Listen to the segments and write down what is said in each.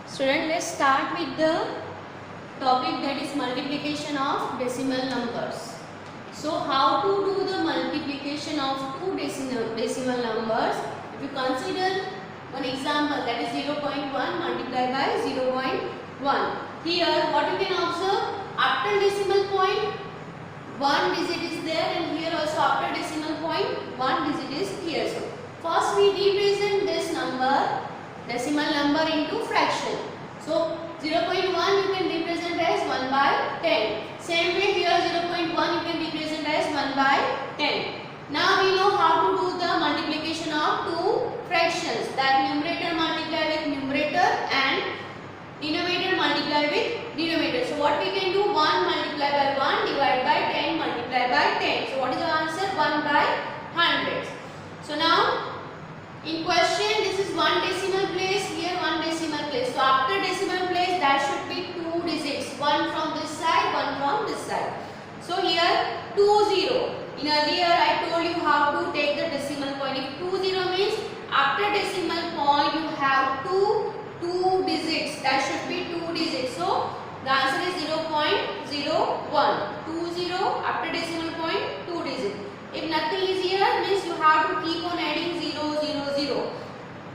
Student, let's start with the topic that is multiplication of decimal numbers. So, how to do the multiplication of two decimal numbers? If you consider one example, that is 0.1 multiplied by 0.1. Here, what you can observe, after decimal point, one digit is there, and here also after decimal point, one digit is here. So, first we represent this number, decimal number, into fraction. So 0.1 you can represent as 1 by 10. Same way here 0.1 you can represent as 1 by 10. Now we know how to do the multiplication of two fractions, that numerator multiply with numerator and denominator multiply with denominator. So what we can do, 1 multiply by 1 divided by 10 multiply by 10. So what is the answer? 1 by 100. So now in question, this is one decimal place, here one decimal place. So after decimal place, that should be two digits, one from this side, one from this side. So here 20. In earlier I told you how to take the decimal point. If 20 means after decimal point you have two digits, that should be two digits. So the answer is 0.01. 20 after decimal point, two digits. If nothing is here, means you have to keep on adding 0, 0, 0.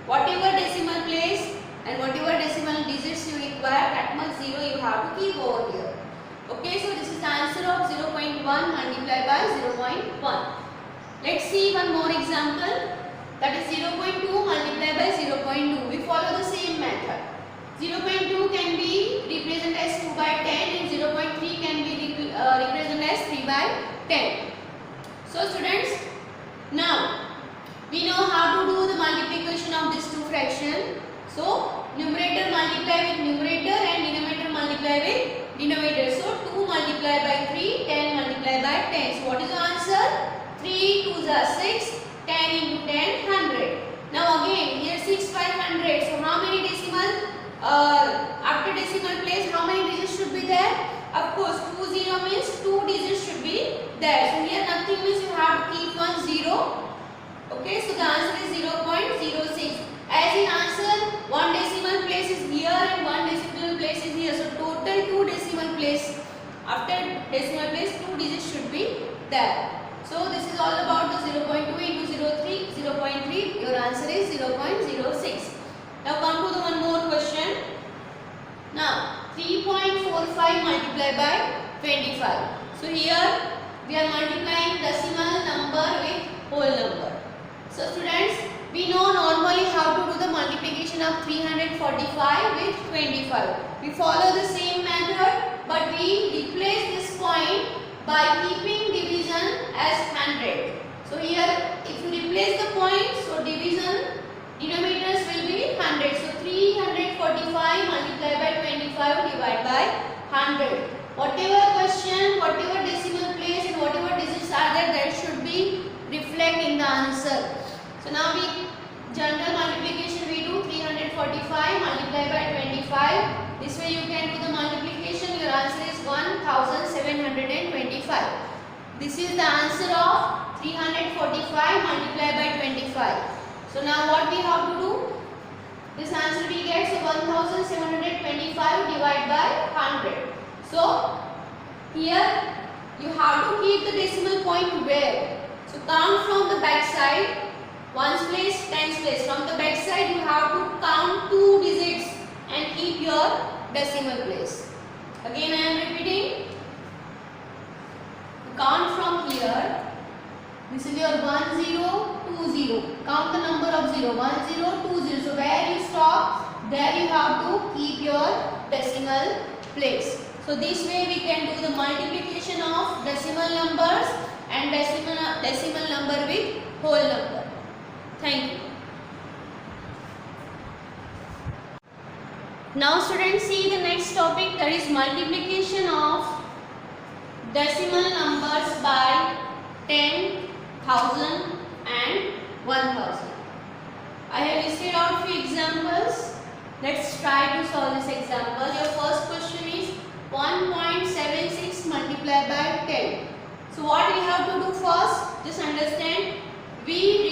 Whatever decimal place and whatever decimal digits you require, that much 0 you have to keep over here. Okay, so this is the answer of 0.1 multiplied by 0.1. Let's see one more example. That is 0.2 multiplied by 0.2. We follow the same method. 0.2 can be represented as 2 by 10 and 0.3 can be represented as 3 by 10. So students, now we know how to do the multiplication of these two fractions. So numerator multiply with numerator and denominator multiply with denominator. So 2 multiplied by 3, 10 multiplied by 10. So what is the answer? 3 2s are 6, 10 into 10, 100. Now again here 6 by 100. So how many decimal? After decimal place, how many digits should be there? Of course 20 means two digits should be there. So here nothing means you have to keep one 0. Okay, so the answer is 0.06. As in answer, one decimal place is here and one decimal place is here. So total two decimal place. After decimal place, two digits should be there. So this is all about the 0.2 into 0.3. Your answer is 0.06. Now come to the one more question. Now 3.45 multiplied by 25. So here we are multiplying decimal number with whole number. So students, we know normally how to do the multiplication of 345 with 25. We follow the same method, but we replace this point by keeping division as 100. So here if you replace the point, so division denominators will be 100. So 345 multiplied by 25 divided by 100. Whatever question, whatever decimal place and whatever digits are there, that should be reflect in the answer. So now we general multiplication we do 345 multiplied by 25. This way you can do the multiplication. Your answer is 1725. This is the answer of 345 multiplied by 25. So now what we have to do? This answer we get, so 1725 divided by 100. So here you have to keep the decimal point where? So count from the back side, ones place, tens place. From the back side you have to count two digits and keep your decimal place. Again I am repeating. Count from here. This is your 10, 20. Count the number of 0. 10, 20. So where you stop, there you have to keep your decimal place. So this way we can do the multiplication of decimal numbers and decimal number with whole number. Thank you. Now students, see the next topic, that is multiplication of decimal numbers by 10,000 and 1,000. I have listed out few examples. Let's try to solve this example. Your first question is 1.76 multiplied by 10. So what we have to do first, just understand, we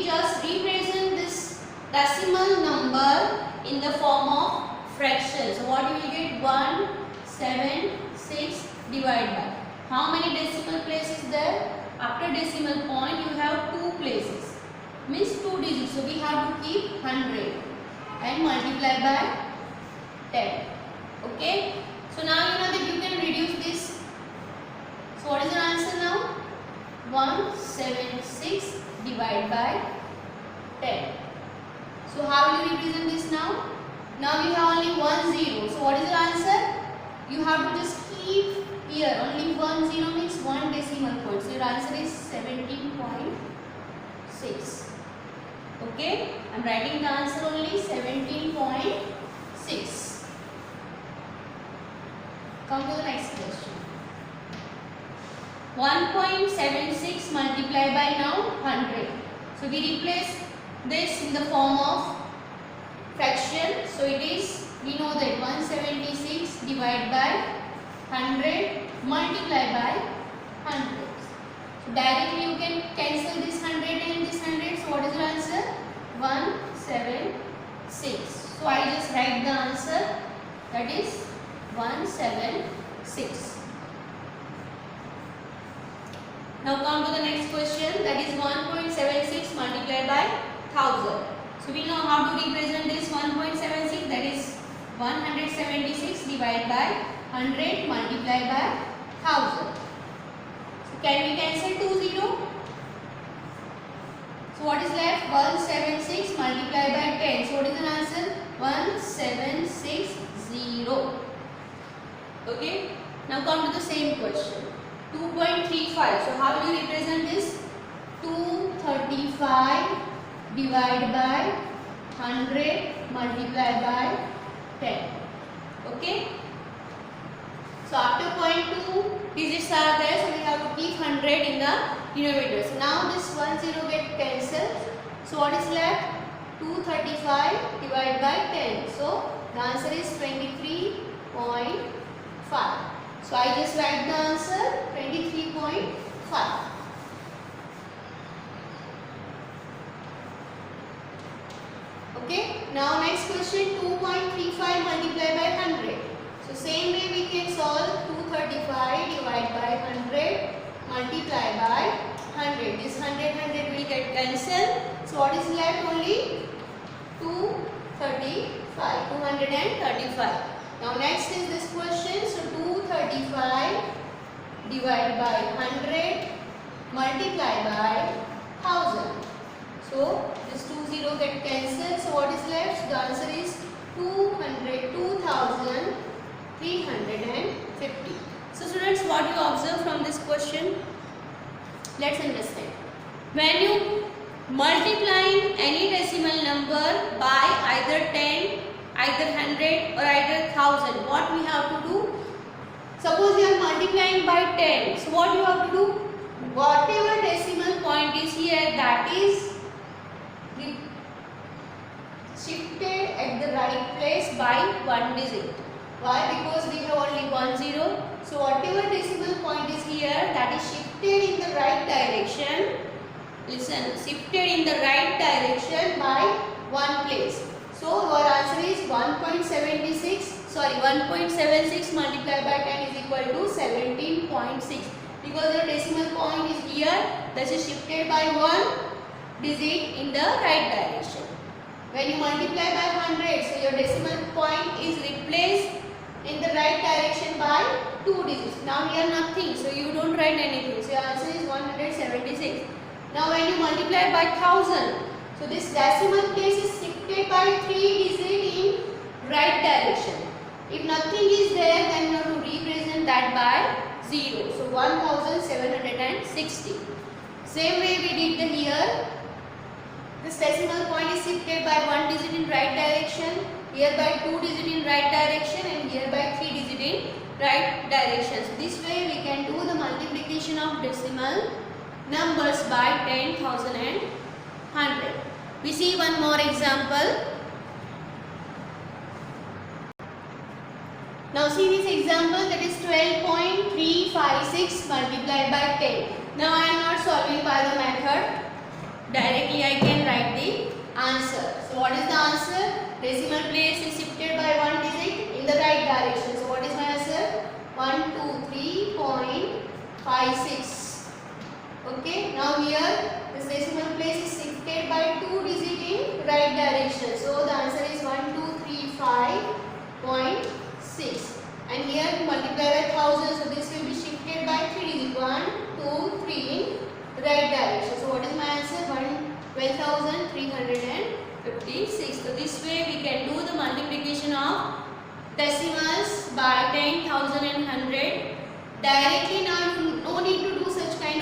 just represent this decimal number in the form fraction. So what you will get? 176 divided by. How many decimal places there? After decimal point you have 2 places. Means 2 digits. So we have to keep 100 and multiply by 10. Okay. So now you know that you can reduce this. So what is the answer now? 176 divided by 10. So how will you represent this now? Now we have only 1 0. So what is the answer? You have to just keep here only 1 0 means 1 decimal point. So your answer is 17.6. Okay, I am writing the answer only 17.6. Come to the next question. 1.76 multiplied by now 100. So we replace this in the form of fraction. So it is, we know that 176 divided by 100 multiplied by 100. So directly you can cancel this 100 and this 100. So what is the answer? 176. So I just write the answer, that is 176. Now come to the next question, that is 1.76 multiplied by 1000. So we know how to represent this 1.76, that is 176 divided by 100 multiplied by 1000. So can we cancel 2 0? So what is left? 176 multiplied by 10. So what is the answer? 1760. Okay. Now come to the same question. 2.35. So how will you represent this? 235 divided by 100 multiplied by 10. Okay. So after 0.2 digits are there, so we have to keep 100 in the denominator. So now this 10 get cancelled. So what is left? 235 divided by 10. So the answer is 23.5. So I just write the answer 23.5. Okay. Now next question, 2.35 multiplied by 100. So same way we can solve 235 divided by 100 multiplied by 100. This 100 will get cancelled. So what is left? Only 235. Now next is this question. So 235 divided by 100 multiplied by 1000. So this 20 get cancelled. So what is left? The answer is 2,350. So students, what you observe from this question? Let's understand. When you multiplying any decimal number by either 10, either 100 or either 1000, what we have to do? Suppose you are multiplying by 10. So what you have to do? Whatever decimal point is here, that is shifted at the right place by 1 digit. Why? Because we have only 1 0. So whatever decimal point is here, that is shifted in the right direction. Listen, shifted in the right direction by 1 place. So our answer is 1.76 multiplied by 10 is equal to 17.6. Because the decimal point is here, that is shifted by 1 digit in the right direction. When you multiply by 100, so your decimal point is replaced in the right direction by 2 digits. Now here nothing, so you don't write anything. So your answer is 176. Now when you multiply by 1000, so this decimal place is shifted by 3 digits in right direction. If nothing is there, then you have to represent that by 0. So 1760. Same way we did the here. This decimal point is shifted by 1 digit in right direction, here by 2 digit in right direction, and here by 3 digit in right direction. So this way we can do the multiplication of decimal numbers by 10,000 and 100. We see one more example. Now see this example, that is 12.356 multiplied by 10. Now I am not solving by the method. Directly I can write the answer. So what is the answer? Decimal place is shifted by 1 digit direction. So what is my answer? 123.56. Okay, now here this decimal place is shifted by 2 digits in right direction. So the answer is 1235.6. And here multiply by 1000. So this will be shifted by 3 digits. 1, 2, 3 in right direction. So what is my answer? 12,356. So this way we can do the multiplication of decimals by 10,000 and 100 directly. Now no need to do such kind